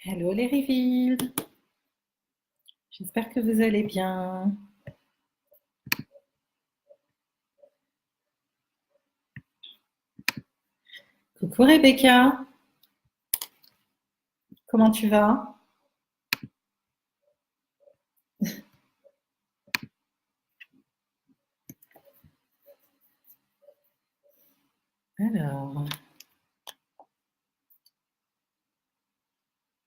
Hello les revealed, j'espère que vous allez bien. Coucou Rebecca, comment tu vas? Alors,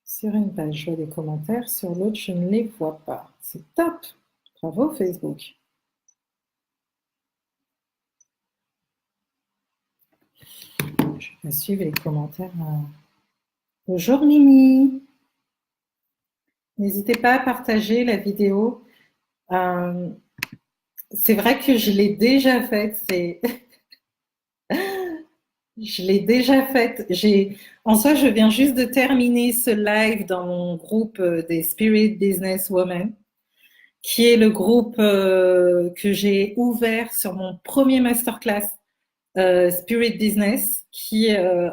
sur une page, je vois des commentaires, sur l'autre, je ne les vois pas. C'est top! Bravo Facebook. Je vais suivre les commentaires. Bonjour Mimi. N'hésitez pas à partager la vidéo. C'est vrai que je l'ai déjà faite. Je l'ai déjà faite. En soi, je viens juste de terminer ce live dans mon groupe des Spirit Business Women, qui est le groupe que j'ai ouvert sur mon premier masterclass Spirit Business, qui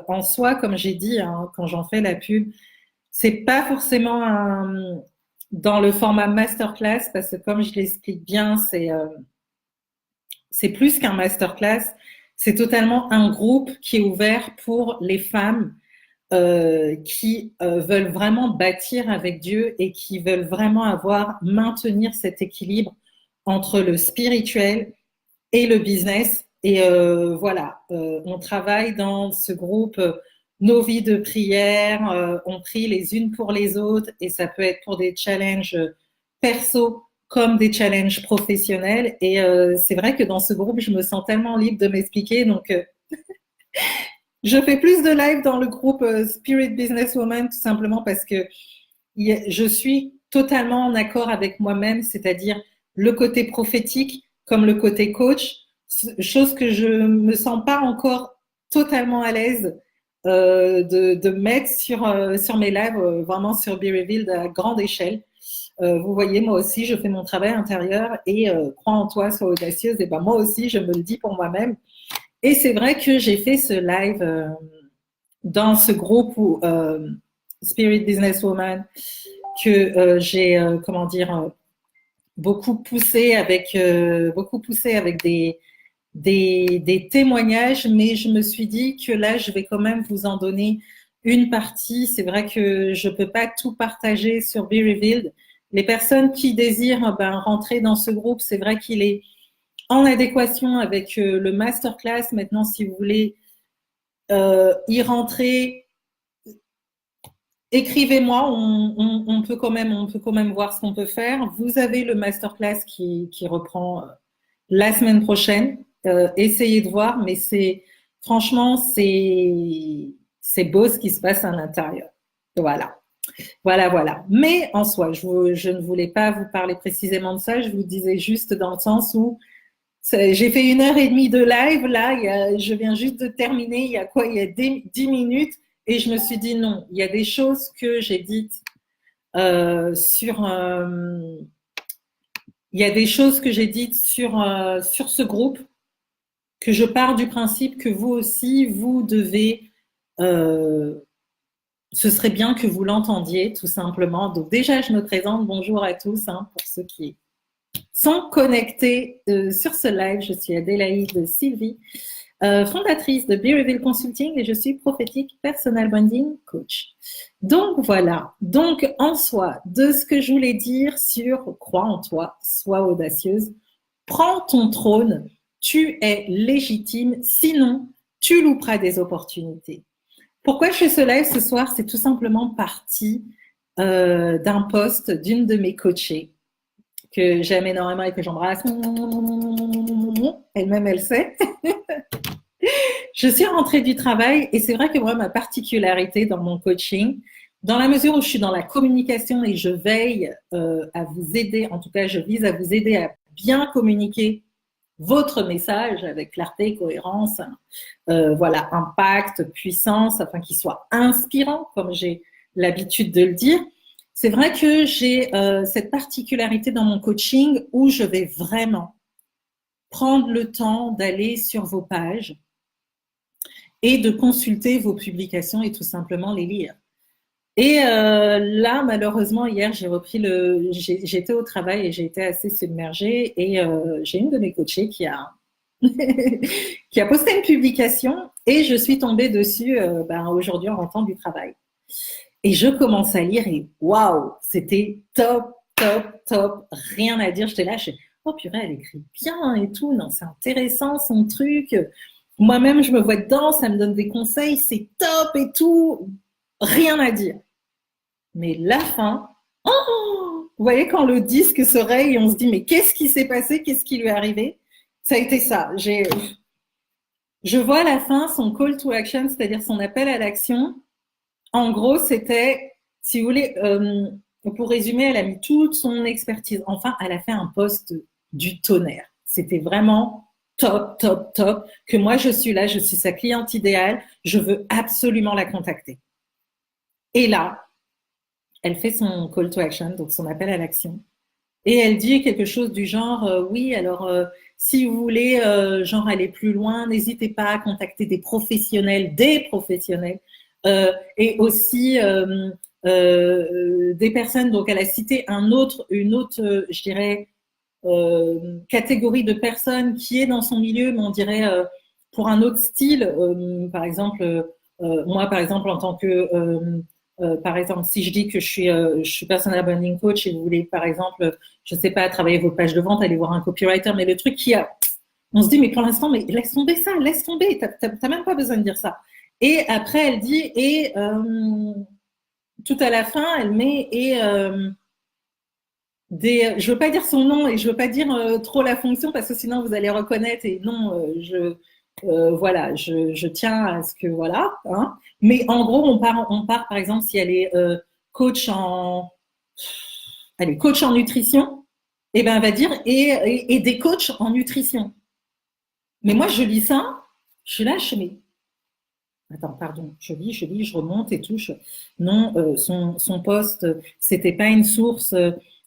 en soi, comme j'ai dit, hein, quand j'en fais la pub, c'est pas forcément dans le format masterclass, parce que comme je l'explique bien, c'est plus qu'un masterclass, c'est totalement un groupe qui est ouvert pour les femmes qui veulent vraiment bâtir avec Dieu et qui veulent vraiment maintenir cet équilibre entre le spirituel et le business. Et voilà, on travaille dans ce groupe nos vies de prière, on prie les unes pour les autres et ça peut être pour des challenges perso comme des challenges professionnels. Et c'est vrai que dans ce groupe, je me sens tellement libre de m'expliquer. Donc, je fais plus de live dans le groupe Spirit Business Woman tout simplement parce que je suis totalement en accord avec moi-même, c'est-à-dire le côté prophétique comme le côté coach, chose que je me sens pas encore totalement à l'aise de mettre sur mes lives, vraiment sur Be Revealed à grande échelle. Vous voyez, moi aussi, je fais mon travail intérieur et crois en toi, sois audacieuse. Et ben moi aussi, je me le dis pour moi-même. Et c'est vrai que j'ai fait ce live dans ce groupe où Spirit Business Woman que j'ai comment dire beaucoup poussé avec des témoignages, mais je me suis dit que là, je vais quand même vous en donner une partie. C'est vrai que je peux pas tout partager sur Be Revealed. Les personnes qui désirent rentrer dans ce groupe, c'est vrai qu'il est en adéquation avec le masterclass. Maintenant, si vous voulez y rentrer, écrivez-moi, on peut quand même voir ce qu'on peut faire. Vous avez le masterclass qui reprend la semaine prochaine. Essayez de voir, mais franchement, c'est beau ce qui se passe à l'intérieur. Voilà. Voilà. Mais en soi, je ne voulais pas vous parler précisément de ça. Je vous disais juste dans le sens où j'ai fait 1 heure et demie de live. Là, je viens juste de terminer. Il y a quoi? Il y a 10 minutes. Et je me suis dit non, il y a des choses que j'ai dites il y a des choses que j'ai dites sur ce groupe que je pars du principe que vous aussi, vous devez, ce serait bien que vous l'entendiez tout simplement. Donc déjà, je me présente, bonjour à tous, hein, pour ceux qui sont connectés sur ce live. Je suis Adélaïde Sylvie, fondatrice de Be Revealed Consulting et je suis prophétique personal branding coach. Donc voilà, donc en soi, de ce que je voulais dire sur crois en toi, sois audacieuse, prends ton trône, tu es légitime, sinon tu louperas des opportunités. Pourquoi je fais ce live ce soir? C'est tout simplement parti d'un post d'une de mes coachées que j'aime énormément et que j'embrasse. Elle-même, elle sait. Je suis rentrée du travail et c'est vrai que moi, ma particularité dans mon coaching, Dans la mesure où je suis dans la communication et je veille à vous aider, en tout cas, je vise à vous aider à bien communiquer votre message avec clarté, cohérence, voilà, impact, puissance, afin qu'il soit inspirant, comme j'ai l'habitude de le dire. C'est vrai que j'ai cette particularité dans mon coaching où je vais vraiment prendre le temps d'aller sur vos pages et de consulter vos publications et tout simplement les lire. Et là, malheureusement, hier, j'étais au travail et j'ai été assez submergée et j'ai une de mes coachées qui a qui a posté une publication et je suis tombée dessus aujourd'hui en rentrant du travail. Et je commence à lire et waouh, c'était top, top, top, rien à dire. J'étais là, oh purée, elle écrit bien et tout, non, c'est intéressant son truc. Moi-même, je me vois dedans, ça me donne des conseils, c'est top et tout, rien à dire. Mais la fin, oh, vous voyez quand le disque se raye et on se dit mais qu'est-ce qui s'est passé, qu'est-ce qui lui est arrivé? Ça a été ça. Je vois à la fin son call to action, c'est-à-dire son appel à l'action. En gros, c'était, si vous voulez, pour résumer, elle a mis toute son expertise. Enfin, elle a fait un post du tonnerre. C'était vraiment top, top, top. Que moi, je suis là, je suis sa cliente idéale. Je veux absolument la contacter. Et là, elle fait son call to action, donc son appel à l'action. Et elle dit quelque chose du genre, oui, alors si vous voulez genre aller plus loin, n'hésitez pas à contacter des professionnels, et aussi des personnes. Donc elle a cité une autre, je dirais, catégorie de personnes qui est dans son milieu, mais on dirait pour un autre style. Par exemple, moi, par exemple, en tant que par exemple, si je dis que je suis personal branding coach et vous voulez, par exemple, je sais pas, travailler vos pages de vente, aller voir un copywriter, mais le truc on se dit, mais pour l'instant, mais laisse tomber ça, laisse tomber, t'as même pas besoin de dire ça. Et après, elle dit, et tout à la fin, elle met, je veux pas dire son nom et je veux pas dire trop la fonction parce que sinon vous allez reconnaître et non, voilà, je tiens à ce que voilà. Hein. Mais en gros, on part par exemple si elle est coach en nutrition, et ben elle va dire et des coachs en nutrition. Mais moi je lis ça, je suis là, mais attends, pardon, je lis, je remonte et tout. Non, son poste, c'était pas une source.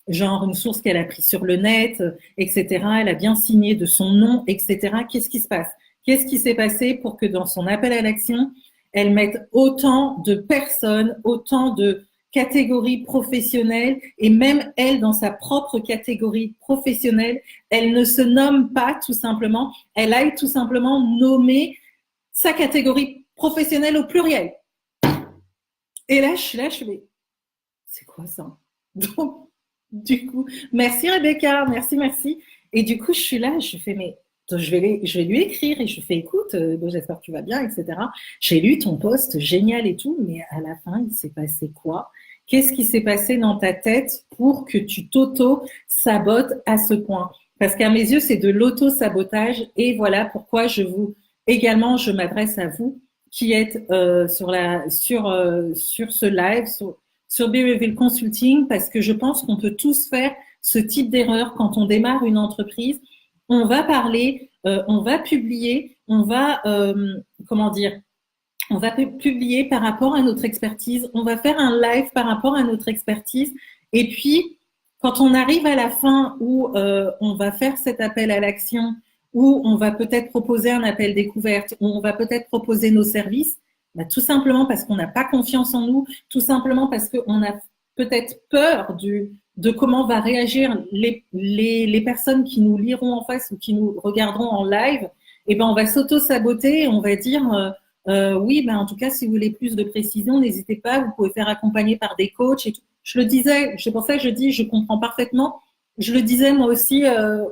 Genre une source qu'elle a prise sur le net, etc. Elle a bien signé de son nom, etc. Qu'est-ce qui se passe? Qu'est-ce qui s'est passé pour que dans son appel à l'action, elle mette autant de personnes, autant de catégories professionnelles et même elle, dans sa propre catégorie professionnelle, elle ne se nomme pas tout simplement, elle aille tout simplement nommer sa catégorie professionnelle au pluriel. Et là, je suis mais c'est quoi ça? Donc, du coup, merci Rebecca, merci. Et du coup, je suis là, je fais, mais je vais lui écrire et je fais, écoute, j'espère que tu vas bien, etc. J'ai lu ton post, génial et tout, mais à la fin, il s'est passé quoi? Qu'est-ce qui s'est passé dans ta tête pour que tu t'auto-sabotes à ce point? Parce qu'à mes yeux, c'est de l'auto-sabotage et voilà pourquoi je m'adresse à vous qui êtes sur ce live, sur Be Reveal Consulting parce que je pense qu'on peut tous faire ce type d'erreur quand on démarre une entreprise. On va parler, on va publier, on va publier par rapport à notre expertise, on va faire un live par rapport à notre expertise et puis quand on arrive à la fin où on va faire cet appel à l'action, où on va peut-être proposer un appel découverte, où on va peut-être proposer nos services, bah, tout simplement parce qu'on n'a pas confiance en nous, tout simplement parce qu'on a peut-être peur de comment va réagir les personnes qui nous liront en face ou qui nous regarderont en live, et ben on va s'auto-saboter et on va dire oui, ben en tout cas, si vous voulez plus de précision, n'hésitez pas, vous pouvez faire accompagner par des coachs et tout. Je le disais, c'est pour ça que je dis, je comprends parfaitement. Je le disais moi aussi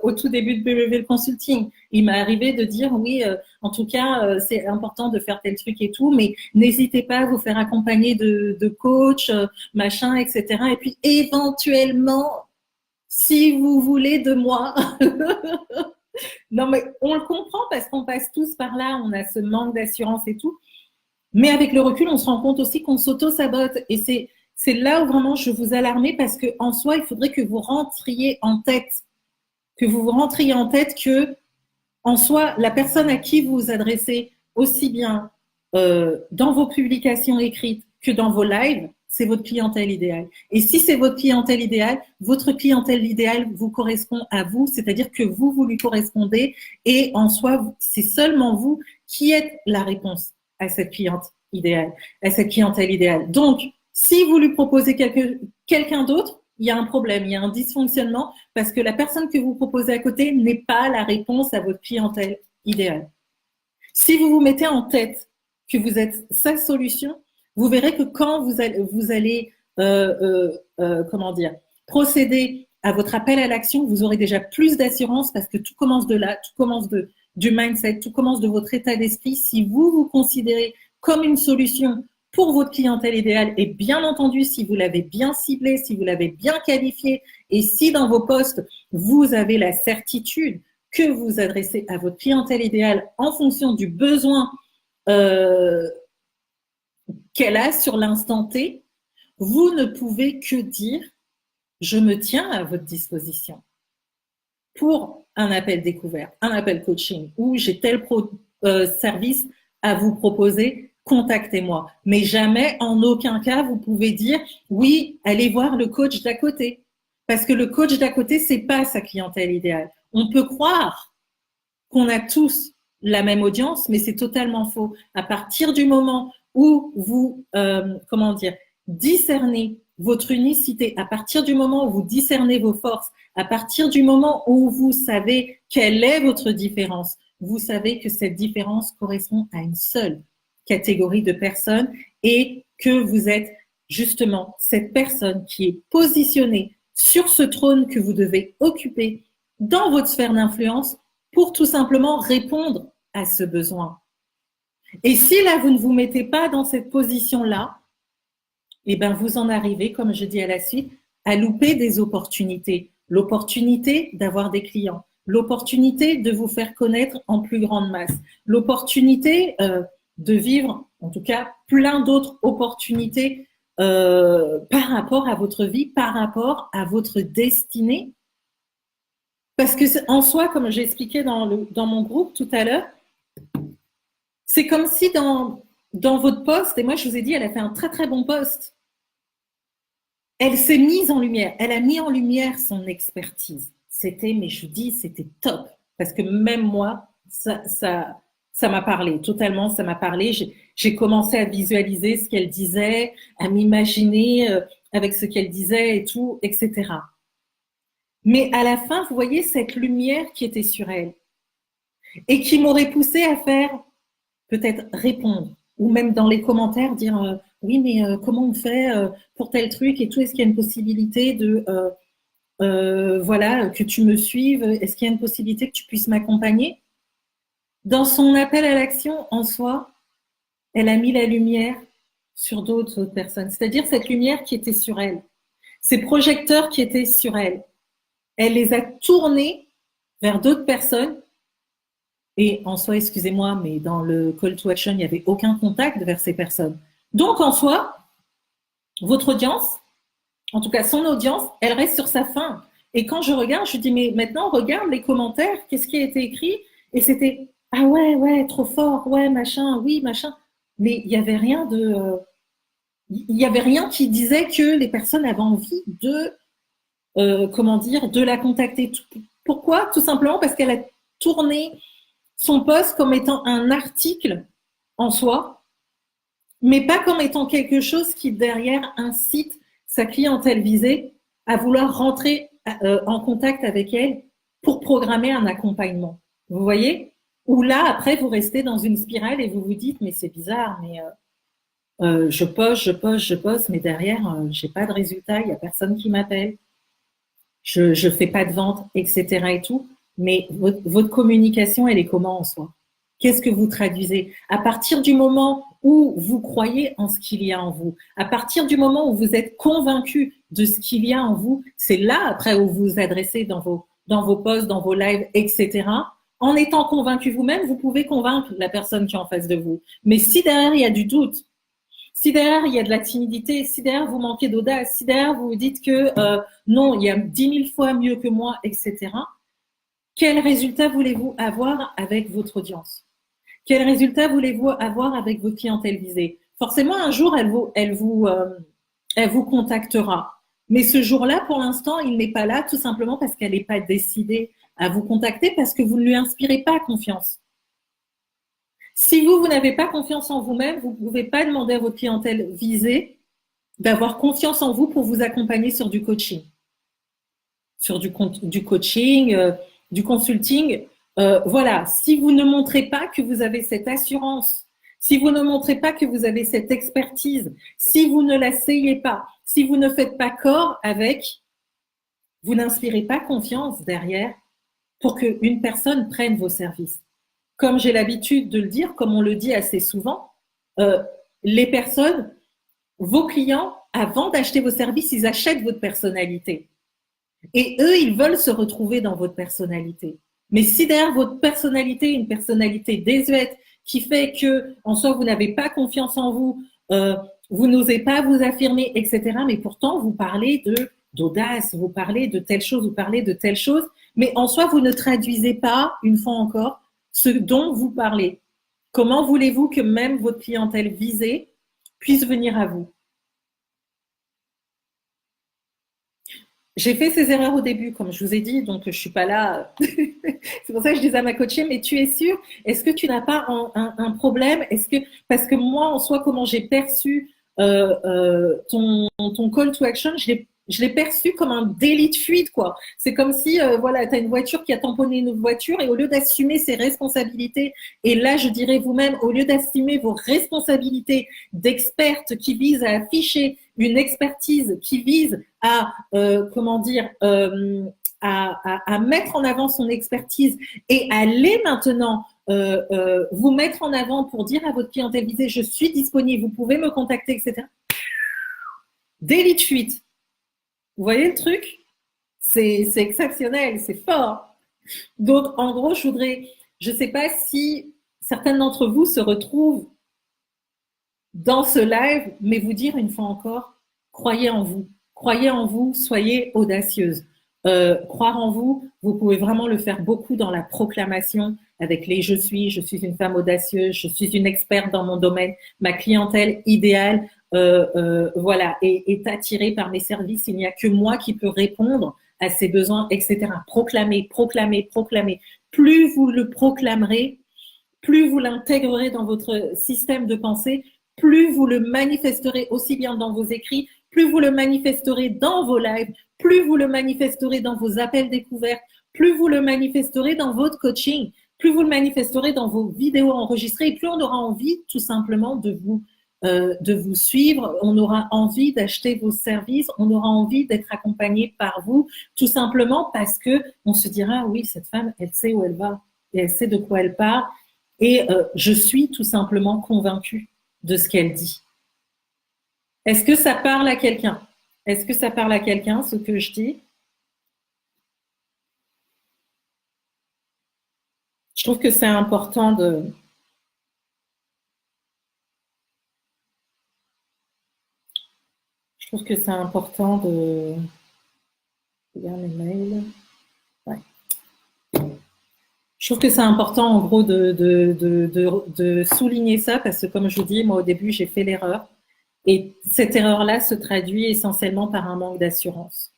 au tout début de BBV Consulting. Il m'est arrivé de dire oui, en tout cas, c'est important de faire tel truc et tout, mais n'hésitez pas à vous faire accompagner de coach, machin, etc. Et puis éventuellement, si vous voulez de moi. Non, mais on le comprend parce qu'on passe tous par là, on a ce manque d'assurance et tout. Mais avec le recul, on se rend compte aussi qu'on s'auto-sabote. Et c'est là où vraiment je vous alarmer parce que en soi, il faudrait que vous rentriez en tête, que en soi, la personne à qui vous vous adressez, aussi bien dans vos publications écrites que dans vos lives, c'est votre clientèle idéale. Et si c'est votre clientèle idéale, votre clientèle idéale vous correspond à vous, c'est-à-dire que vous lui correspondez et en soi, c'est seulement vous qui êtes la réponse à cette clientèle idéale. Donc, si vous lui proposez quelqu'un d'autre, il y a un problème, il y a un dysfonctionnement parce que la personne que vous proposez à côté n'est pas la réponse à votre clientèle idéale. Si vous vous mettez en tête que vous êtes sa solution, vous verrez que quand vous allez procéder à votre appel à l'action, vous aurez déjà plus d'assurance parce que tout commence de là, tout commence du mindset, tout commence de votre état d'esprit. Si vous vous considérez comme une solution pour votre clientèle idéale et bien entendu, si vous l'avez bien ciblé, si vous l'avez bien qualifié et si dans vos postes, vous avez la certitude que vous adressez à votre clientèle idéale en fonction du besoin qu'elle a sur l'instant T, vous ne pouvez que dire « je me tiens à votre disposition » pour un appel découvert, un appel coaching ou j'ai tel service à vous proposer, contactez-moi. Mais jamais, en aucun cas, vous pouvez dire « oui, allez voir le coach d'à côté ». Parce que le coach d'à côté, c'est pas sa clientèle idéale. On peut croire qu'on a tous la même audience, mais c'est totalement faux. À partir du moment où vous, discernez votre unicité, à partir du moment où vous discernez vos forces, à partir du moment où vous savez quelle est votre différence, vous savez que cette différence correspond à une seule catégorie de personnes et que vous êtes justement cette personne qui est positionnée sur ce trône que vous devez occuper dans votre sphère d'influence pour tout simplement répondre à ce besoin. Et si là, vous ne vous mettez pas dans cette position-là, eh ben, vous en arrivez, comme je dis à la suite, à louper des opportunités. L'opportunité d'avoir des clients, l'opportunité de vous faire connaître en plus grande masse, l'opportunité de vivre, en tout cas, plein d'autres opportunités par rapport à votre vie, par rapport à votre destinée. Parce que en soi, comme j'ai expliqué dans mon groupe tout à l'heure, c'est comme si dans votre poste, et moi je vous ai dit, elle a fait un très très bon poste, elle s'est mise en lumière, elle a mis en lumière son expertise. C'était, mais je vous dis, c'était top. Parce que même moi, ça m'a parlé, totalement, ça m'a parlé. J'ai commencé à visualiser ce qu'elle disait, à m'imaginer avec ce qu'elle disait et tout, etc. Mais à la fin, vous voyez cette lumière qui était sur elle et qui m'aurait poussé à faire peut-être répondre ou même dans les commentaires dire oui, mais comment on fait pour tel truc et tout, est-ce qu'il y a une possibilité de que tu me suives, est-ce qu'il y a une possibilité que tu puisses m'accompagner? Dans son appel à l'action en soi, elle a mis la lumière sur d'autres personnes, c'est-à-dire cette lumière qui était sur elle, ces projecteurs qui étaient sur elle. Elle les a tournés vers d'autres personnes. Et en soi, excusez-moi, mais dans le call to action, il n'y avait aucun contact vers ces personnes. Donc, en soi, votre audience, en tout cas son audience, elle reste sur sa faim. Et quand je regarde, je dis, mais maintenant, regarde les commentaires, qu'est-ce qui a été écrit? Et c'était, ah ouais, trop fort, ouais, machin, oui, machin. Mais il n'y avait rien qui disait que les personnes avaient envie de, de la contacter. Pourquoi? Tout simplement parce qu'elle a tourné son poste comme étant un article en soi, mais pas comme étant quelque chose qui derrière incite sa clientèle visée à vouloir rentrer en contact avec elle pour programmer un accompagnement. Vous voyez? Ou là, après, vous restez dans une spirale et vous vous dites, mais c'est bizarre, mais je poste, mais derrière, j'ai pas de résultat, il y a personne qui m'appelle, je fais pas de vente, etc. et tout. Mais votre communication, elle est comment en soi? Qu'est-ce que vous traduisez? À partir du moment où vous croyez en ce qu'il y a en vous, à partir du moment où vous êtes convaincu de ce qu'il y a en vous, c'est là après où vous vous adressez dans vos posts, dans vos lives, etc. En étant convaincu vous-même, vous pouvez convaincre la personne qui est en face de vous. Mais si derrière il y a du doute, Si derrière il y a de la timidité, si derrière vous manquez d'audace, si derrière vous vous dites que non, il y a 10 000 fois mieux que moi, etc., quel résultat voulez-vous avoir avec votre audience? Quel résultat voulez-vous avoir avec votre clientèle visée? Forcément, un jour, elle vous contactera. Mais ce jour-là, pour l'instant, il n'est pas là, tout simplement parce qu'elle n'est pas décidée à vous contacter, parce que vous ne lui inspirez pas confiance. Si vous n'avez pas confiance en vous-même, vous ne pouvez pas demander à votre clientèle visée d'avoir confiance en vous pour vous accompagner sur du coaching. Sur du coaching, du consulting. Voilà, si vous ne montrez pas que vous avez cette assurance, si vous ne montrez pas que vous avez cette expertise, si vous ne l'asseyez pas, si vous ne faites pas corps avec, vous n'inspirez pas confiance derrière pour qu'une personne prenne vos services. Comme j'ai l'habitude de le dire, comme on le dit assez souvent, les personnes, vos clients, avant d'acheter vos services, ils achètent votre personnalité. Et eux, ils veulent se retrouver dans votre personnalité. Mais si derrière votre personnalité, une personnalité désuète qui fait que, en soi, vous n'avez pas confiance en vous, vous n'osez pas vous affirmer, etc. Mais pourtant, vous parlez d'audace, vous parlez de telle chose, vous parlez de telle chose, mais en soi, vous ne traduisez pas, une fois encore, ce dont vous parlez. Comment voulez-vous que même votre clientèle visée puisse venir à vous? J'ai fait ces erreurs au début, comme je vous ai dit, donc je suis pas là. C'est pour ça que je disais à ma coachée, mais tu es sûre? Est-ce que tu n'as pas un problème? Est-ce que parce que moi, en soi, comment j'ai perçu ton call to action, je l'ai perçu comme un délit de fuite, quoi. C'est comme si, voilà, tu as une voiture qui a tamponné une autre voiture et au lieu d'assumer ses responsabilités, et là, je dirais vous-même, au lieu d'assumer vos responsabilités d'experte qui vise à afficher une expertise qui vise à, comment dire, à mettre en avant son expertise et aller maintenant vous mettre en avant pour dire à votre clientèle visée, je suis disponible, vous pouvez me contacter, etc. Délit de fuite. Vous voyez le truc? C'est exceptionnel, c'est fort. Donc, en gros, je ne sais pas si certaines d'entre vous se retrouvent dans ce live, mais vous dire une fois encore, croyez en vous, soyez audacieuse. Croire en vous, vous pouvez vraiment le faire beaucoup dans la proclamation avec les je suis une femme audacieuse, je suis une experte dans mon domaine, ma clientèle idéale, voilà, est attirée par mes services, il n'y a que moi qui peux répondre à ses besoins, etc. Proclamez, proclamez, proclamez. Plus vous le proclamerez, plus vous l'intégrerez dans votre système de pensée, plus vous le manifesterez aussi bien dans vos écrits, plus vous le manifesterez dans vos lives, plus vous le manifesterez dans vos appels découvertes, plus vous le manifesterez dans votre coaching, plus vous le manifesterez dans vos vidéos enregistrées, et plus on aura envie tout simplement de vous suivre, on aura envie d'acheter vos services, on aura envie d'être accompagné par vous, tout simplement parce que on se dira, oui, cette femme, elle sait où elle va, et elle sait de quoi elle parle, et je suis tout simplement convaincue de ce qu'elle dit. Est-ce que ça parle à quelqu'un? Est-ce que ça parle à quelqu'un, ce que je dis? Je trouve que c'est important de... Je trouve que c'est important de... Regarde les mails. Ouais. Je trouve que c'est important, en gros, de souligner ça, parce que, comme je vous dis, moi, au début, j'ai fait l'erreur. Et cette erreur-là se traduit essentiellement par un manque d'assurance.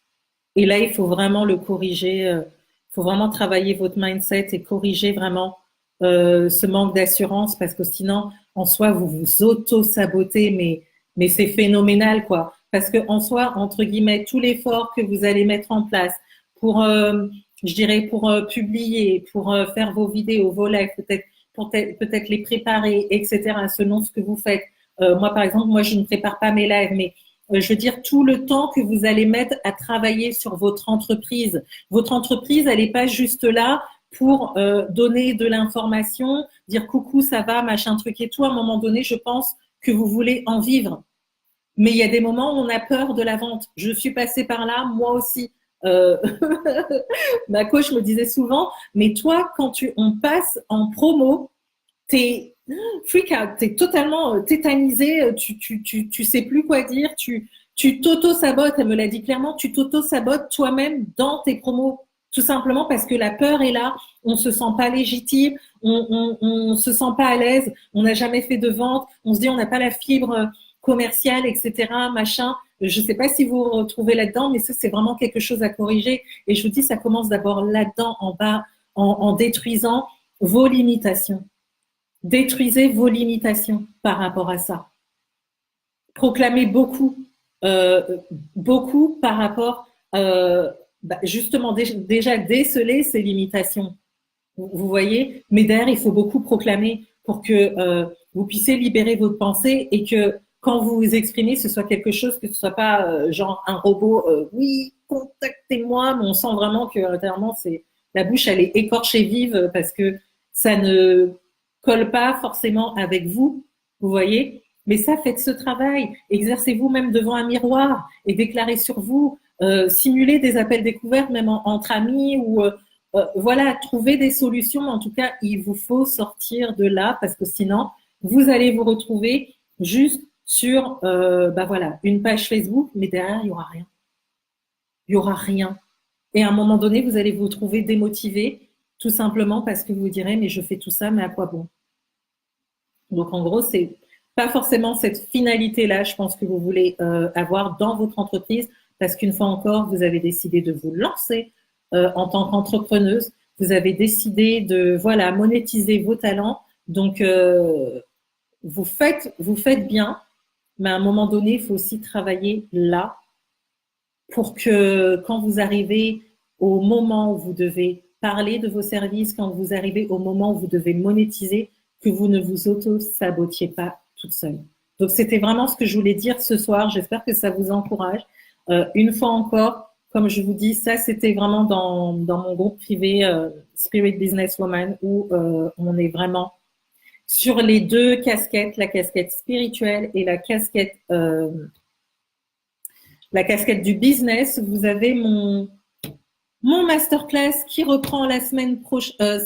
Et là, il faut vraiment le corriger. Il faut vraiment travailler votre mindset et corriger vraiment ce manque d'assurance, parce que sinon, en soi, vous vous auto-sabotez, mais c'est phénoménal, quoi. Parce que en soi, entre guillemets, tout l'effort que vous allez mettre en place pour, je dirais, pour publier, pour faire vos vidéos, vos lives, peut-être les préparer, etc., selon ce que vous faites. Moi, par exemple, moi, je ne prépare pas mes lives, mais je veux dire, tout le temps que vous allez mettre à travailler sur votre entreprise. Votre entreprise, elle n'est pas juste là pour donner de l'information, dire coucou, ça va, machin truc et tout. À un moment donné, je pense que vous voulez en vivre. Mais il y a des moments où on a peur de la vente. Je suis passée par là, moi aussi. Euh, ma coach me disait souvent, mais toi, quand on passe en promo, t'es freak out, t'es totalement tétanisé, tu sais plus quoi dire, tu t'auto-sabotes, elle me l'a dit clairement, tu t'auto-sabotes toi-même dans tes promos, tout simplement parce que la peur est là, on se sent pas légitime, on se sent pas à l'aise, on n'a jamais fait de vente, on se dit on n'a pas la fibre commerciale, etc., machin. Je sais pas si vous vous retrouvez là-dedans, mais ça, c'est vraiment quelque chose à corriger. Et je vous dis, ça commence d'abord là-dedans, en bas, en détruisant vos limitations. Détruisez vos limitations par rapport à ça. Proclamez beaucoup, beaucoup par rapport, justement, déjà déceler ces limitations. Vous voyez, mais derrière, il faut beaucoup proclamer pour que vous puissiez libérer votre pensée et que quand vous vous exprimez, ce soit quelque chose que ce soit pas genre un robot. Oui, contactez-moi, mais on sent vraiment que intérieurement, c'est la bouche, elle est écorchée vive parce que ça ne colle pas forcément avec vous. Vous voyez, mais ça, faites ce travail. Exercez-vous même devant un miroir et déclarez sur vous. Simulez des appels découverts même entre amis ou voilà, trouver des solutions. En tout cas, il vous faut sortir de là parce que sinon, vous allez vous retrouver juste sur voilà, une page Facebook, mais derrière, il n'y aura rien. Il n'y aura rien. Et à un moment donné, vous allez vous trouver démotivé, tout simplement parce que vous vous direz, mais je fais tout ça, mais à quoi bon? Donc, en gros, c'est pas forcément cette finalité-là, je pense que vous voulez avoir dans votre entreprise, parce qu'une fois encore, vous avez décidé de vous lancer en tant qu'entrepreneuse. Vous avez décidé de voilà monétiser vos talents. Donc, vous faites bien, mais à un moment donné, il faut aussi travailler là pour que quand vous arrivez au moment où vous devez parler de vos services, quand vous arrivez au moment où vous devez monétiser, que vous ne vous auto-sabotiez pas toute seule. Donc, c'était vraiment ce que je voulais dire ce soir. J'espère que ça vous encourage. Une fois encore, comme je vous dis, ça, c'était vraiment dans mon groupe privé Spirit Business Woman où on est vraiment sur les deux casquettes, la casquette spirituelle et la casquette du business. Vous avez mon masterclass qui reprend la semaine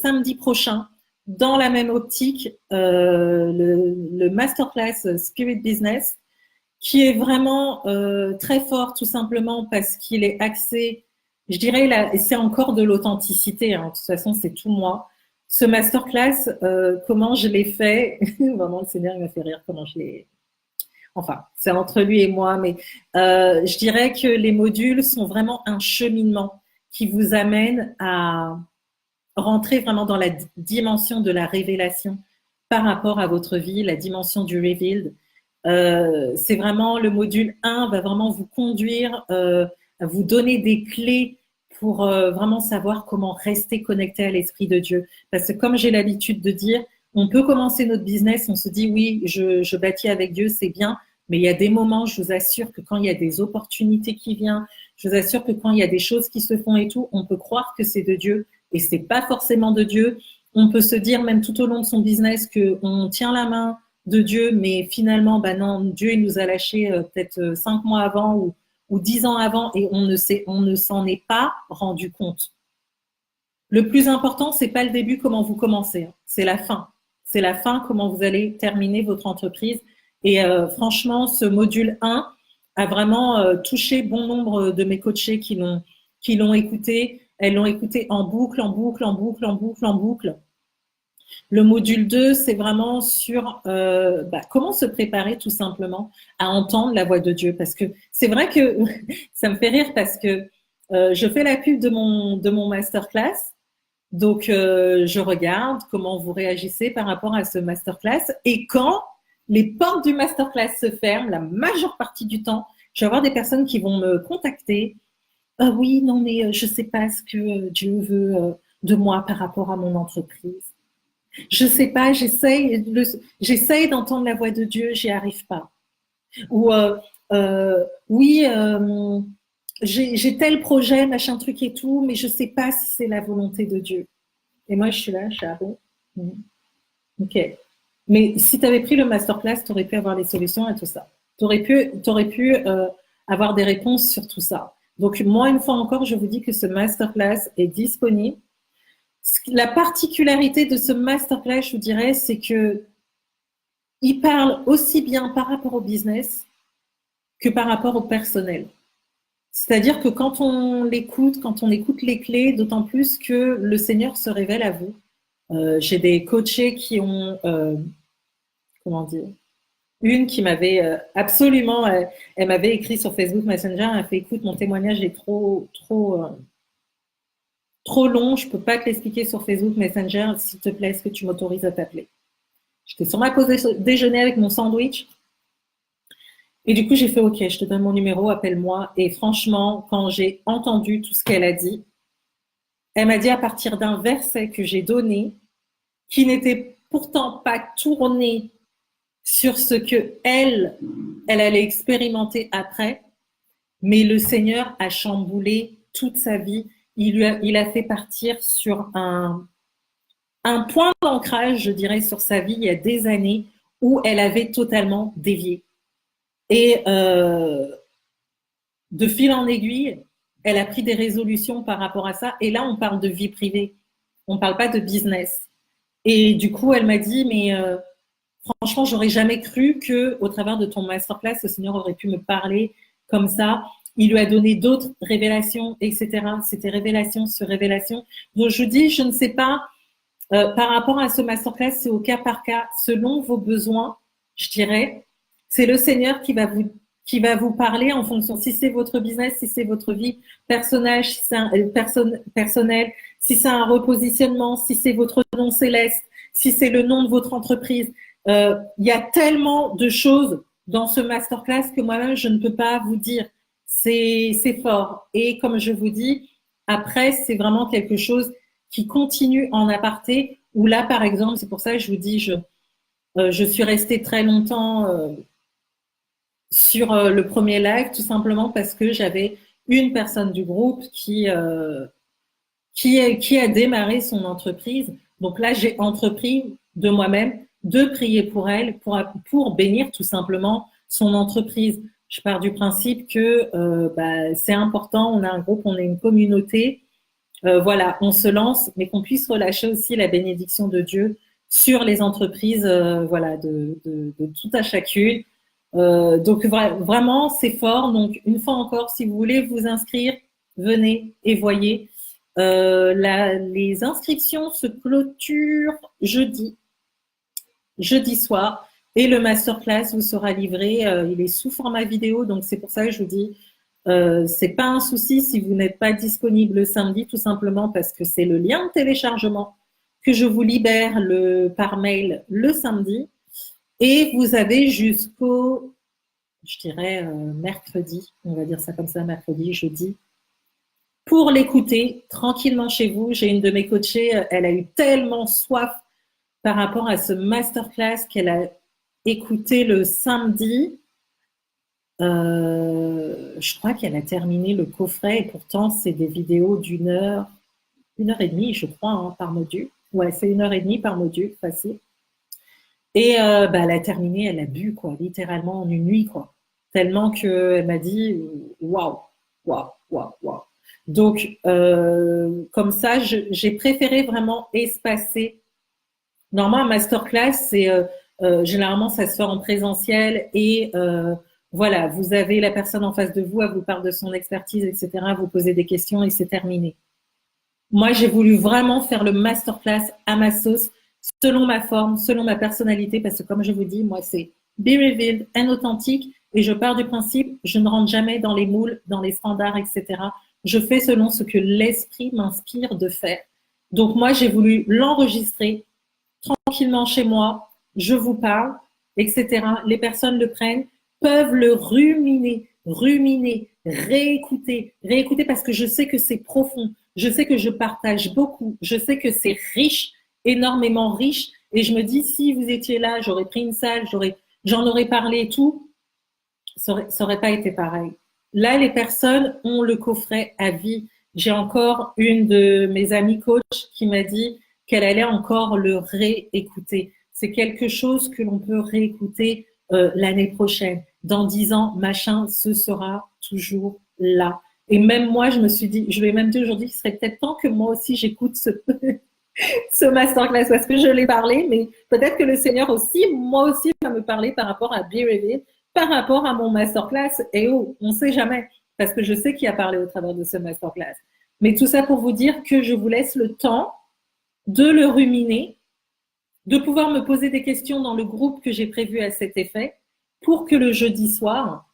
samedi prochain dans la même optique, le masterclass Spirit Business, qui est vraiment très fort tout simplement parce qu'il est axé, je dirais, là, et c'est encore de l'authenticité, hein, de toute façon c'est tout moi. Ce masterclass, comment je l'ai fait, vraiment le Seigneur il m'a fait rire comment je l'ai... Enfin, c'est entre lui et moi, mais je dirais que les modules sont vraiment un cheminement qui vous amène à rentrer vraiment dans la dimension de la révélation par rapport à votre vie, la dimension du revealed. C'est vraiment le module 1 va vraiment vous conduire, à vous donner des clés pour vraiment savoir comment rester connecté à l'Esprit de Dieu. Parce que comme j'ai l'habitude de dire, on peut commencer notre business, on se dit oui, je bâtis avec Dieu, c'est bien, mais il y a des moments, je vous assure que quand il y a des opportunités qui viennent, je vous assure que quand il y a des choses qui se font et tout, on peut croire que c'est de Dieu et c'est pas forcément de Dieu. On peut se dire même tout au long de son business qu'on tient la main de Dieu, mais finalement, ben non, Dieu il nous a lâchés peut-être 5 mois avant ou 10 ans avant et on ne s'en est pas rendu compte. Le plus important, c'est pas le début, comment vous commencez, hein, c'est la fin. C'est la fin, comment vous allez terminer votre entreprise. Et franchement, ce module 1 a vraiment touché bon nombre de mes coachés qui l'ont écouté. Elles l'ont écouté en boucle, en boucle, en boucle, en boucle, en boucle. Le module 2, c'est vraiment sur comment se préparer tout simplement à entendre la voix de Dieu. Parce que c'est vrai que ça me fait rire parce que je fais la pub de mon masterclass. Donc, je regarde comment vous réagissez par rapport à ce masterclass. Et quand les portes du masterclass se ferment, la majeure partie du temps, je vais avoir des personnes qui vont me contacter. Ah oui, non, mais je ne sais pas ce que Dieu veut de moi par rapport à mon entreprise. Je ne sais pas, j'essaye d'entendre la voix de Dieu, j'y arrive pas. Ou oui, j'ai tel projet, machin truc et tout, mais je ne sais pas si c'est la volonté de Dieu. Et moi, je suis là, ah bon, ok. Mais si tu avais pris le masterclass, tu aurais pu avoir les solutions et tout ça. Tu aurais pu avoir des réponses sur tout ça. Donc, moi, une fois encore, je vous dis que ce masterclass est disponible. La particularité de ce masterclass, je vous dirais, c'est que il parle aussi bien par rapport au business que par rapport au personnel. C'est-à-dire que quand on écoute les clés, d'autant plus que le Seigneur se révèle à vous. J'ai des coachés qui ont, comment dire, une qui m'avait absolument, elle m'avait écrit sur Facebook Messenger, elle fait écoute, mon témoignage est trop long, je peux pas te l'expliquer sur Facebook Messenger, s'il te plaît, est-ce que tu m'autorises à t'appeler? J'étais sur ma pause déjeuner avec mon sandwich. Et du coup, j'ai fait OK, je te donne mon numéro, appelle-moi. Et franchement, quand j'ai entendu tout ce qu'elle a dit, elle m'a dit à partir d'un verset que j'ai donné, qui n'était pourtant pas tourné sur ce que elle allait expérimenter après, mais le Seigneur a chamboulé toute sa vie. Il a fait partir sur un point d'ancrage, je dirais, sur sa vie il y a des années où elle avait totalement dévié. Et de fil en aiguille, elle a pris des résolutions par rapport à ça. Et là, on parle de vie privée. On ne parle pas de business. Et du coup, elle m'a dit, mais franchement, j'aurais jamais cru que, au travers de ton masterclass, le Seigneur aurait pu me parler comme ça. Il lui a donné d'autres révélations, etc. C'était révélation sur révélation. Donc, je dis, je ne sais pas, par rapport à ce masterclass, c'est au cas par cas, selon vos besoins, je dirais. C'est le Seigneur qui va vous parler en fonction, si c'est votre business, si c'est votre vie personnelle, si c'est personnel, si c'est un repositionnement, si c'est votre nom céleste, si c'est le nom de votre entreprise. Il y a tellement de choses dans ce masterclass que moi-même, je ne peux pas vous dire. C'est fort. Et comme je vous dis, après, c'est vraiment quelque chose qui continue en aparté, où là, par exemple, c'est pour ça que je vous dis, je suis restée très longtemps sur le premier live, tout simplement parce que j'avais une personne du groupe qui a démarré son entreprise. Donc là, j'ai entrepris de moi-même de prier pour elle, pour bénir tout simplement son entreprise. Je pars du principe que c'est important, on a un groupe, on a une communauté, voilà, on se lance, mais qu'on puisse relâcher aussi la bénédiction de Dieu sur les entreprises, voilà, de tout à chacune. Donc vraiment, c'est fort. Donc une fois encore, si vous voulez vous inscrire, venez et voyez. Les inscriptions se clôturent jeudi soir, et le masterclass vous sera livré. Il est sous format vidéo, donc c'est pour ça que je vous dis, c'est pas un souci si vous n'êtes pas disponible le samedi, tout simplement parce que c'est le lien de téléchargement que je vous libère par mail le samedi. Et vous avez jusqu'au, je dirais, mercredi, on va dire ça comme ça, mercredi, jeudi, pour l'écouter tranquillement chez vous. J'ai une de mes coachées, elle a eu tellement soif par rapport à ce masterclass qu'elle a écouté le samedi. Je crois qu'elle a terminé le coffret, et pourtant c'est des vidéos d'1 heure, 1 heure et demie, je crois, hein, par module. Ouais, c'est 1 heure et demie par module, facile. Et elle a terminé, elle a bu, quoi, littéralement en une nuit, quoi. Tellement qu'elle m'a dit waouh, waouh, waouh, waouh. Donc, comme ça, j'ai préféré vraiment espacer. Normalement, un masterclass, c'est généralement ça se fait en présentiel, et voilà, vous avez la personne en face de vous, elle vous parle de son expertise, etc. Vous posez des questions et c'est terminé. Moi, j'ai voulu vraiment faire le masterclass à ma sauce, selon ma forme, selon ma personnalité, parce que comme je vous dis, moi, c'est be revealed and authentique, et je pars du principe, je ne rentre jamais dans les moules, dans les standards, etc. Je fais selon ce que l'esprit m'inspire de faire. Donc moi, j'ai voulu l'enregistrer tranquillement chez moi, je vous parle, etc. Les personnes le prennent, peuvent le ruminer, réécouter parce que je sais que c'est profond, je sais que je partage beaucoup, je sais que c'est riche, énormément riche, et je me dis, si vous étiez là, j'aurais pris une salle, j'en aurais parlé et tout, ça aurait pas été pareil. Là, les personnes ont le coffret à vie. J'ai encore une de mes amies coach qui m'a dit qu'elle allait encore le réécouter. C'est quelque chose que l'on peut réécouter l'année prochaine. Dans 10 ans, machin, ce sera toujours là. Et même moi, je me suis dit, je vais même dire aujourd'hui qu'il serait peut-être temps que moi aussi j'écoute ce masterclass parce que je l'ai parlé, mais peut-être que le Seigneur aussi, moi aussi, va me parler par rapport à Be Revealed, par rapport à mon masterclass. Et oh, on ne sait jamais, parce que je sais qui a parlé au travers de ce masterclass. Mais tout ça pour vous dire que je vous laisse le temps de le ruminer, de pouvoir me poser des questions dans le groupe que j'ai prévu à cet effet, pour que le jeudi soir,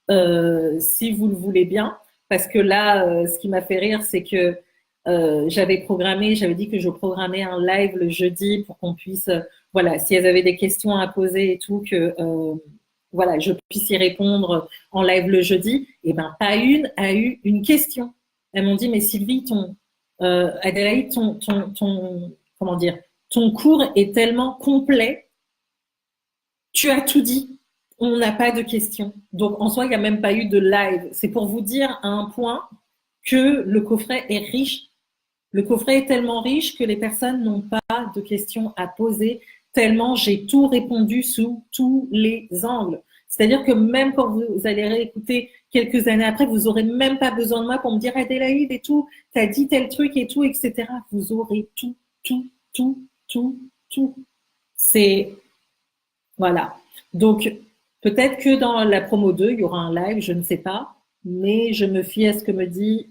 si vous le voulez bien, parce que là, ce qui m'a fait rire, c'est que j'avais dit que je programmais un live le jeudi pour qu'on puisse, voilà, si elles avaient des questions à poser et tout, que voilà, je puisse y répondre en live le jeudi. Et ben, pas une a eu une question. Elles m'ont dit, mais Sylvie, Adélaïde, comment dire, ton cours est tellement complet, tu as tout dit. On n'a pas de questions. Donc, en soi, il n'y a même pas eu de live. C'est pour vous dire à un point que le coffret est riche. Le coffret est tellement riche que les personnes n'ont pas de questions à poser, tellement j'ai tout répondu sous tous les angles. C'est-à-dire que même quand vous allez réécouter quelques années après, vous n'aurez même pas besoin de moi pour me dire Adélaïde et tout, t'as dit tel truc et tout, etc. Vous aurez tout, tout, tout, tout, tout. C'est voilà. Donc, peut-être que dans la promo 2, il y aura un live, je ne sais pas, mais je me fie à ce que me dit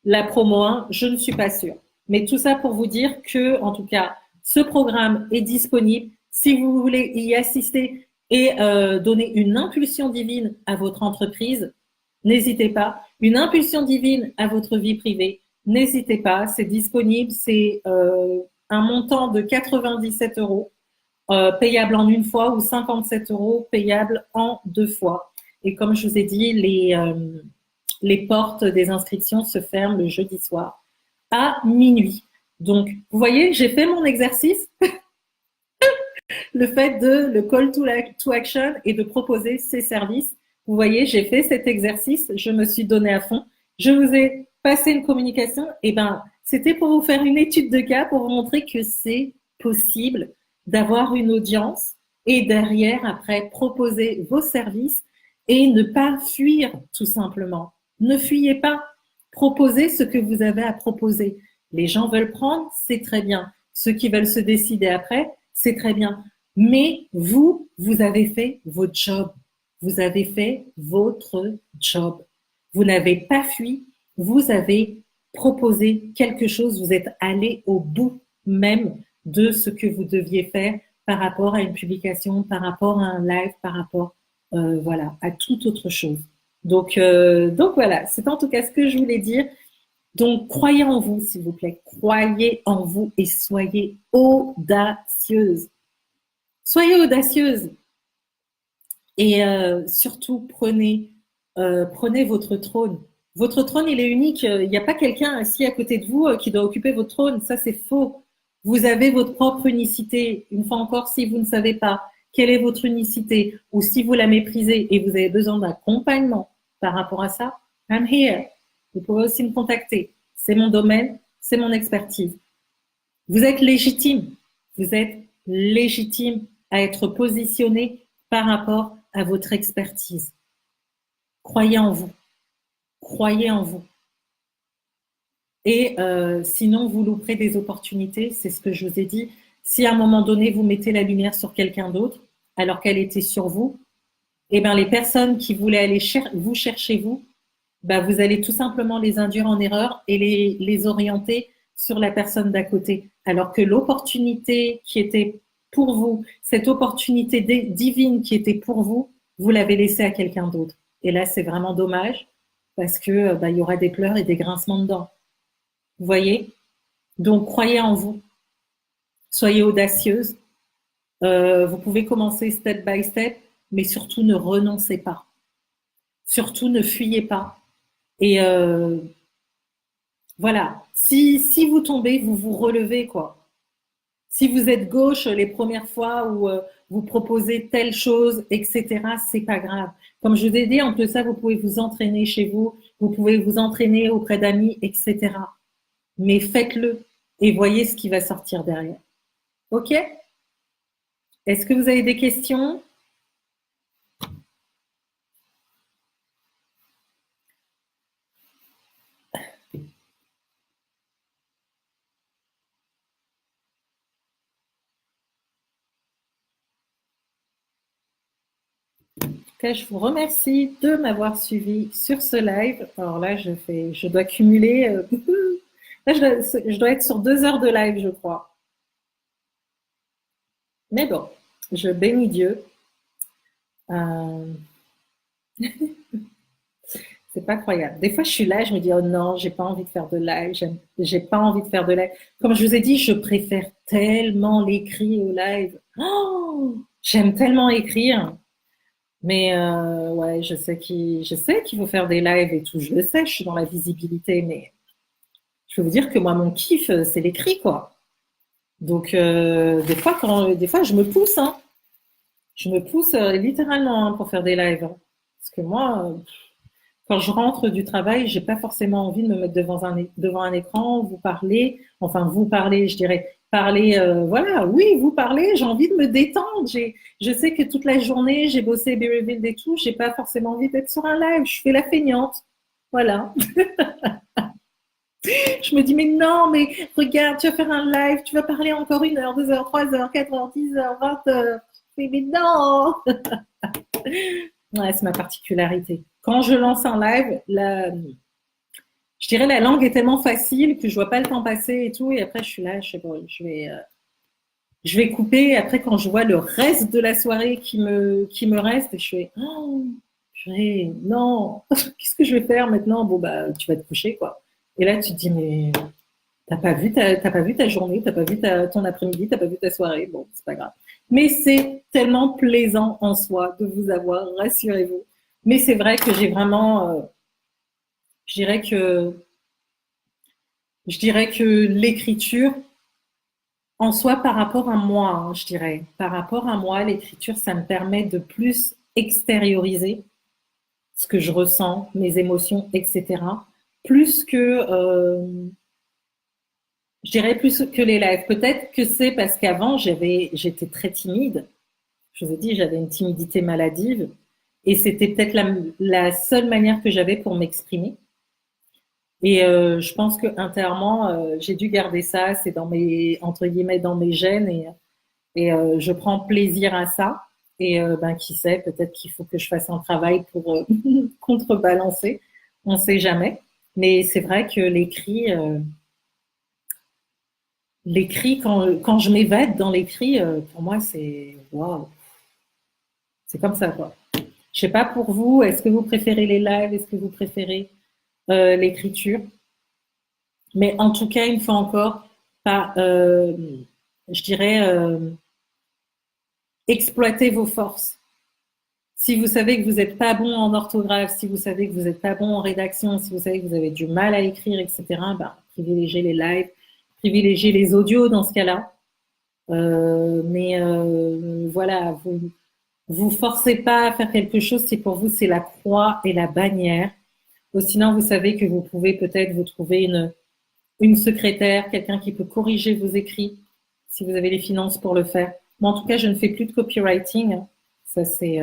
la promo 1, je ne suis pas sûre. Mais tout ça pour vous dire que, en tout cas, ce programme est disponible. Si vous voulez y assister et donner une impulsion divine à votre entreprise, n'hésitez pas. Une impulsion divine à votre vie privée, n'hésitez pas. C'est disponible. C'est un montant de 97 euros payable en une fois ou 57 euros payable en deux fois. Et comme je vous ai dit, les portes des inscriptions se ferment le jeudi soir à minuit. Donc, vous voyez, j'ai fait mon exercice, le fait de le call to action et de proposer ces services. Vous voyez, j'ai fait cet exercice, je me suis donné à fond, je vous ai passé une communication, et ben, c'était pour vous faire une étude de cas, pour vous montrer que c'est possible d'avoir une audience et derrière, après, proposer vos services et ne pas fuir tout simplement. Ne fuyez pas. Proposez ce que vous avez à proposer. Les gens veulent prendre, c'est très bien. Ceux qui veulent se décider après, c'est très bien. Mais vous, vous avez fait votre job. Vous avez fait votre job. Vous n'avez pas fui. Vous avez proposé quelque chose. Vous êtes allé au bout même de ce que vous deviez faire par rapport à une publication, par rapport à un live, par rapport, voilà, à toute autre chose. Donc voilà, c'est en tout cas ce que je voulais dire. Donc, croyez en vous, s'il vous plaît. Croyez en vous et soyez audacieuse. Soyez audacieuse. Et surtout, prenez votre trône. Votre trône, il est unique. Il n'y a pas quelqu'un assis à côté de vous qui doit occuper votre trône. Ça, c'est faux. Vous avez votre propre unicité. Une fois encore, si vous ne savez pas quelle est votre unicité ou si vous la méprisez et vous avez besoin d'accompagnement par rapport à ça, I'm here. Vous pouvez aussi me contacter. C'est mon domaine, c'est mon expertise. Vous êtes légitime. Vous êtes légitime à être positionné par rapport à votre expertise. Croyez en vous. Croyez en vous. Et sinon, vous louperez des opportunités. C'est ce que je vous ai dit. Si à un moment donné, vous mettez la lumière sur quelqu'un d'autre, alors qu'elle était sur vous, eh ben, les personnes qui voulaient aller vous chercher, vous, ben, vous allez tout simplement les induire en erreur et les orienter sur la personne d'à côté. Alors que l'opportunité qui était pour vous, cette opportunité divine qui était pour vous, vous l'avez laissée à quelqu'un d'autre. Et là, c'est vraiment dommage parce que ben, il y aura des pleurs et des grincements de dents. Vous voyez? Donc, croyez en vous. Soyez audacieuse. Vous pouvez commencer step by step, mais surtout ne renoncez pas. Surtout ne fuyez pas. Et voilà. Si vous tombez, vous vous relevez, quoi. Si vous êtes gauche les premières fois où vous proposez telle chose, etc., c'est pas grave. Comme je vous ai dit, en plus de ça, vous pouvez vous entraîner chez vous, vous pouvez vous entraîner auprès d'amis, etc. Mais faites-le et voyez ce qui va sortir derrière. OK? Est-ce que vous avez des questions? cas, je vous remercie de m'avoir suivi sur ce live. Alors là, je dois cumuler. Là, je dois être sur 2 heures de live, je crois. Mais bon, je bénis Dieu. C'est pas croyable. Des fois, je suis là, je me dis, oh non, j'ai pas envie de faire de live, j'ai pas envie de faire de live. Comme je vous ai dit, je préfère tellement l'écrit au live. Oh, j'aime tellement écrire. Mais ouais, je sais qu'il faut faire des lives et tout. Je le sais, je suis dans la visibilité, mais je veux vous dire que moi, mon kiff, c'est l'écrit, quoi. Donc, des fois, je me pousse, hein. Je me pousse littéralement hein, pour faire des lives. Hein. Parce que moi, quand je rentre du travail, j'ai pas forcément envie de me mettre devant un écran, vous parler, enfin vous parler, je dirais, parler, voilà, oui, vous parler, j'ai envie de me détendre. Je sais que toute la journée, j'ai bossé Berryville et tout, j'ai pas forcément envie d'être sur un live, je fais la feignante. Voilà. Je me dis, mais non, mais regarde, tu vas faire un live, tu vas parler encore 1 heure, 2 heures, 3 heures, 4 heures, 10 heures, 20 heures. Mais non! Ouais, c'est ma particularité. Quand je lance un live, je dirais la langue est tellement facile que je vois pas le temps passer et tout. Et après, je suis là, je sais pas, je vais couper. Et après, quand je vois le reste de la soirée qui me reste, je fais, oh, purée, non, qu'est-ce que je vais faire maintenant? Bon, bah, tu vas te coucher, quoi. Et là, tu te dis, mais t'as pas vu ta journée, t'as pas vu ton après-midi, t'as pas vu ta soirée. Bon, c'est pas grave. Mais c'est tellement plaisant en soi de vous avoir, rassurez-vous. Mais c'est vrai que j'ai vraiment, je dirais que, je dirais que l'écriture, en soi, par rapport à moi, hein, je dirais, par rapport à moi, l'écriture, ça me permet de plus extérioriser ce que je ressens, mes émotions, etc. Plus que, je dirais plus que les lives. Peut-être que c'est parce qu'avant, j'étais très timide. Je vous ai dit, j'avais une timidité maladive. Et c'était peut-être la seule manière que j'avais pour m'exprimer. Et je pense que intérieurement, j'ai dû garder ça. C'est dans mes, entre guillemets, dans mes gènes. Et je prends plaisir à ça. Et ben, qui sait, peut-être qu'il faut que je fasse un travail pour contrebalancer. On ne sait jamais. Mais c'est vrai que l'écrit, quand je m'évade dans l'écrit, pour moi, c'est waouh, c'est comme ça, quoi. Je sais pas pour vous, est-ce que vous préférez les lives, est-ce que vous préférez l'écriture? Mais en tout cas, une fois encore, pas, je dirais, exploiter vos forces. Si vous savez que vous n'êtes pas bon en orthographe, si vous savez que vous n'êtes pas bon en rédaction, si vous savez que vous avez du mal à écrire, etc., ben, privilégiez les lives, privilégiez les audios dans ce cas-là. Mais voilà, vous forcez pas à faire quelque chose si pour vous c'est la croix et la bannière. Ou sinon, vous savez que vous pouvez peut-être vous trouver une secrétaire, quelqu'un qui peut corriger vos écrits si vous avez les finances pour le faire. Moi, en tout cas, je ne fais plus de copywriting. Ça, c'est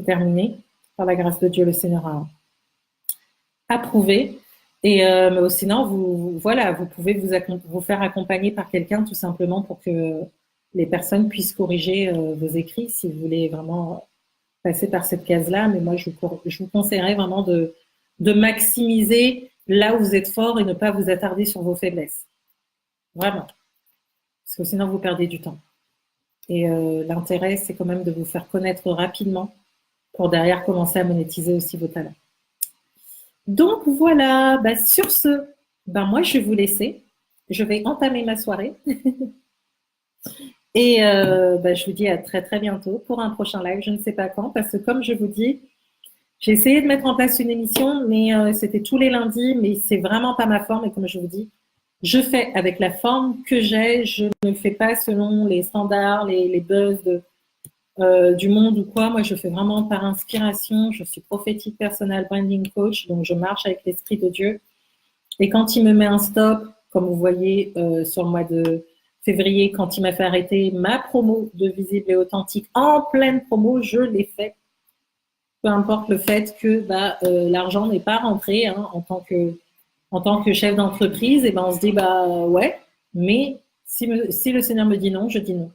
terminé. Par la grâce de Dieu, le Seigneur a approuvé. Et mais sinon, voilà, vous pouvez vous faire accompagner par quelqu'un tout simplement pour que les personnes puissent corriger vos écrits si vous voulez vraiment passer par cette case-là. Mais moi, je vous conseillerais vraiment de maximiser là où vous êtes fort et ne pas vous attarder sur vos faiblesses. Vraiment. Parce que sinon, vous perdez du temps. Et l'intérêt, c'est quand même de vous faire connaître rapidement pour derrière commencer à monétiser aussi vos talents. Donc voilà, bah, sur ce, bah, moi je vais vous laisser. Je vais entamer ma soirée. Et bah, je vous dis à très très bientôt pour un prochain live. Je ne sais pas quand, parce que comme je vous dis, j'ai essayé de mettre en place une émission, mais c'était tous les lundis, mais c'est vraiment pas ma forme. Et comme je vous dis, je fais avec la forme que j'ai. Je ne fais pas selon les standards, les buzz du monde ou quoi. Moi, je fais vraiment par inspiration. Je suis prophétique personnel branding coach, donc je marche avec l'esprit de Dieu. Et quand il me met un stop, comme vous voyez sur le mois de février, quand il m'a fait arrêter ma promo de Visible et Authentique en pleine promo, je l'ai fait. Peu importe le fait que bah, l'argent n'est pas rentré hein, en tant que chef d'entreprise, et ben on se dit bah ouais, mais si le Seigneur me dit non, je dis non.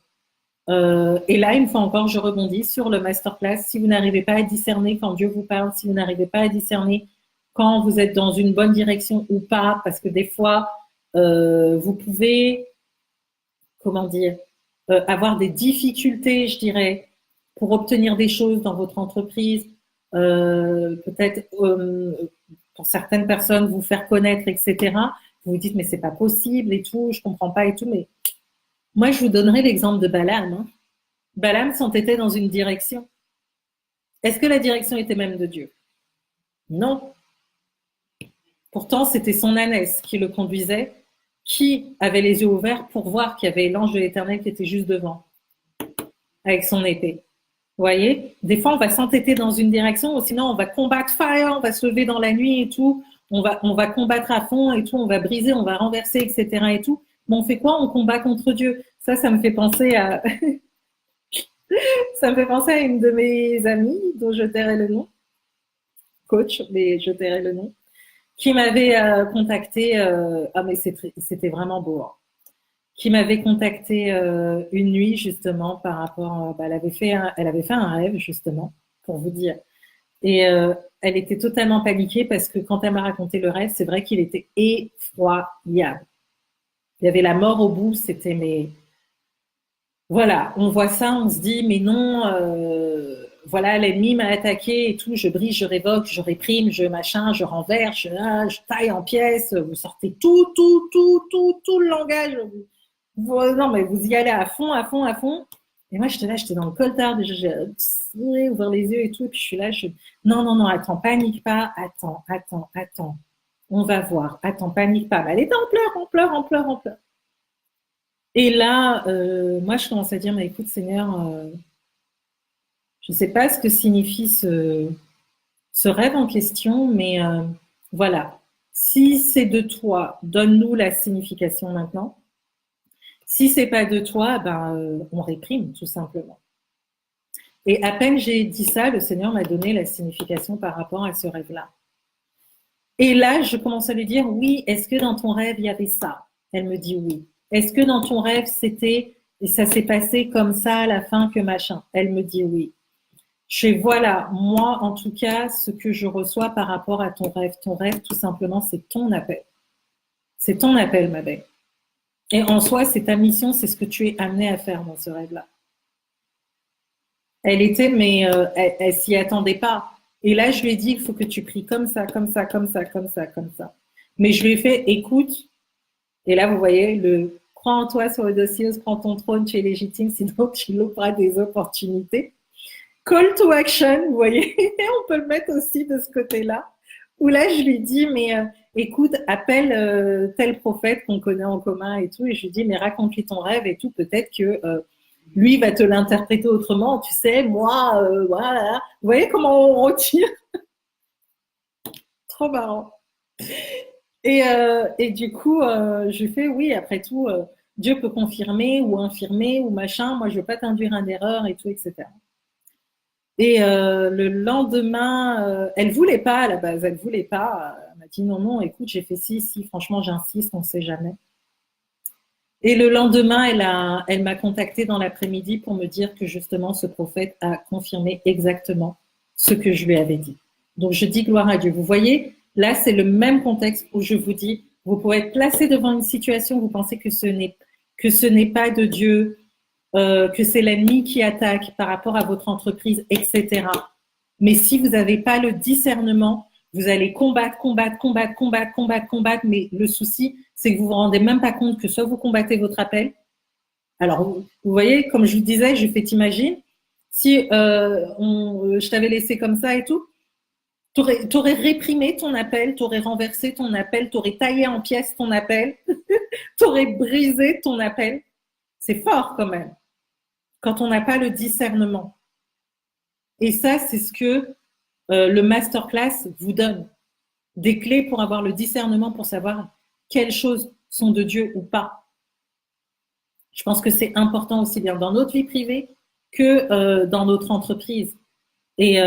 Et là, une fois encore, je rebondis sur le masterclass. Si vous n'arrivez pas à discerner quand Dieu vous parle, si vous n'arrivez pas à discerner quand vous êtes dans une bonne direction ou pas, parce que des fois, vous pouvez, comment dire, avoir des difficultés, je dirais, pour obtenir des choses dans votre entreprise, peut-être pour certaines personnes vous faire connaître, etc. Vous vous dites mais c'est pas possible et tout, je comprends pas et tout, mais moi je vous donnerai l'exemple de Balaam. Hein. Balaam s'entêtait dans une direction. Est-ce que la direction était même de Dieu? Non. Pourtant, c'était son ânesse qui le conduisait, qui avait les yeux ouverts pour voir qu'il y avait l'ange de l'Éternel qui était juste devant, avec son épée. Vous voyez, des fois, on va s'entêter dans une direction, ou sinon, on va combattre fire, on va se lever dans la nuit et tout, on va combattre à fond et tout, on va briser, on va renverser, etc. et tout. Mais on fait quoi? On combat contre Dieu. Ça me fait penser à, ça me fait penser à une de mes amies, dont je tairai le nom, coach, mais je tairai le nom, qui m'avait contacté, ah mais c'était vraiment beau, hein, qui m'avait contacté une nuit justement par rapport, bah, elle avait fait un rêve justement, pour vous dire. Et elle était totalement paniquée parce que quand elle m'a raconté le rêve, c'est vrai qu'il était effroyable. Il y avait la mort au bout, c'était mais voilà, on voit ça, on se dit mais non, voilà, l'ennemi m'a attaqué et tout, je brise, je révoque, je réprime, je machin, je renverse, je taille en pièces, vous sortez tout le langage. Non, mais vous y allez à fond, à fond, à fond. Et moi, j'étais dans le coltard, déjà, j'ai ouvert les yeux et tout, et puis je suis là, non, non, non, attends, panique pas, attends. On va voir, attends, panique pas. Mais elle était en pleurs, en pleurs, en pleurs, en pleurs. Et là, moi, je commence à dire, mais écoute, Seigneur, je ne sais pas ce que signifie ce rêve en question, mais voilà. Si c'est de toi, donne-nous la signification maintenant. Si c'est pas de toi, ben on réprime tout simplement. Et à peine j'ai dit ça, le Seigneur m'a donné la signification par rapport à ce rêve-là. Et là, je commence à lui dire, oui, est-ce que dans ton rêve, il y avait ça? Elle me dit oui. Est-ce que dans ton rêve, et ça s'est passé comme ça à la fin que machin? Elle me dit oui. Je fais, voilà, moi, en tout cas, ce que je reçois par rapport à ton rêve, tout simplement, c'est ton appel. C'est ton appel, ma belle. Et en soi, c'est ta mission, c'est ce que tu es amené à faire dans ce rêve-là. Elle était, mais elle s'y attendait pas. Et là, je lui ai dit, il faut que tu pries comme ça, comme ça, comme ça, comme ça, comme ça. Mais je lui ai fait, écoute, et là, vous voyez, crois en toi sur le dossier, prends ton trône, tu es légitime, sinon tu louperas des opportunités. Call to action, vous voyez, on peut le mettre aussi de ce côté-là. Où là, je lui dis, mais écoute, appelle tel prophète qu'on connaît en commun et tout, et je lui dis, mais raconte-lui ton rêve et tout, peut-être que lui va te l'interpréter autrement, tu sais, moi, voilà. Vous voyez comment on retire? Trop marrant. Et du coup, je fais, oui, après tout, Dieu peut confirmer ou infirmer ou machin, moi je veux pas t'induire en erreur et tout, etc. Et le lendemain, elle voulait pas à la base, elle voulait pas. Elle m'a dit non, non, écoute, j'ai fait ci, si, franchement, j'insiste, on ne sait jamais. Et le lendemain, elle m'a contacté dans l'après-midi pour me dire que justement, ce prophète a confirmé exactement ce que je lui avais dit. Donc, je dis gloire à Dieu. Vous voyez, là, c'est le même contexte où je vous dis, vous pouvez être placé devant une situation, vous pensez que ce n'est pas de Dieu, que c'est l'ennemi qui attaque par rapport à votre entreprise, etc. Mais si vous n'avez pas le discernement, vous allez combattre, mais le souci, c'est que vous vous rendez même pas compte que soit vous combattez votre appel. Alors, vous voyez, comme je vous disais, je fais t'imaginer, si je t'avais laissé comme ça et tout, t'aurais réprimé ton appel, t'aurais renversé ton appel, t'aurais taillé en pièces ton appel, t'aurais brisé ton appel. C'est fort quand même, quand on n'a pas le discernement. Et ça, c'est ce que le masterclass vous donne. Des clés pour avoir le discernement, pour savoir quelles choses sont de Dieu ou pas. Je pense que c'est important aussi bien dans notre vie privée que dans notre entreprise. Et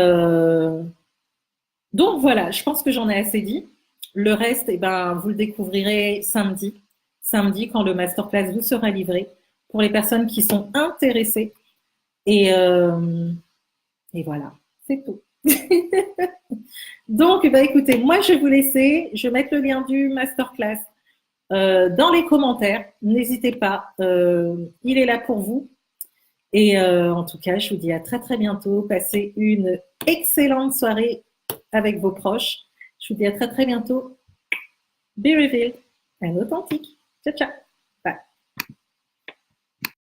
donc voilà, je pense que j'en ai assez dit. Le reste, eh ben, vous le découvrirez samedi. Samedi, quand le masterclass vous sera livré. pour les personnes qui sont intéressées. Et voilà, c'est tout. Donc, bah, écoutez, moi, je vais vous laisser. Je vais mettre le lien du masterclass dans les commentaires. N'hésitez pas, il est là pour vous. Et en tout cas, je vous dis à très très bientôt. Passez une excellente soirée avec vos proches. Je vous dis à très très bientôt. Be revealed and authentique. Ciao, ciao.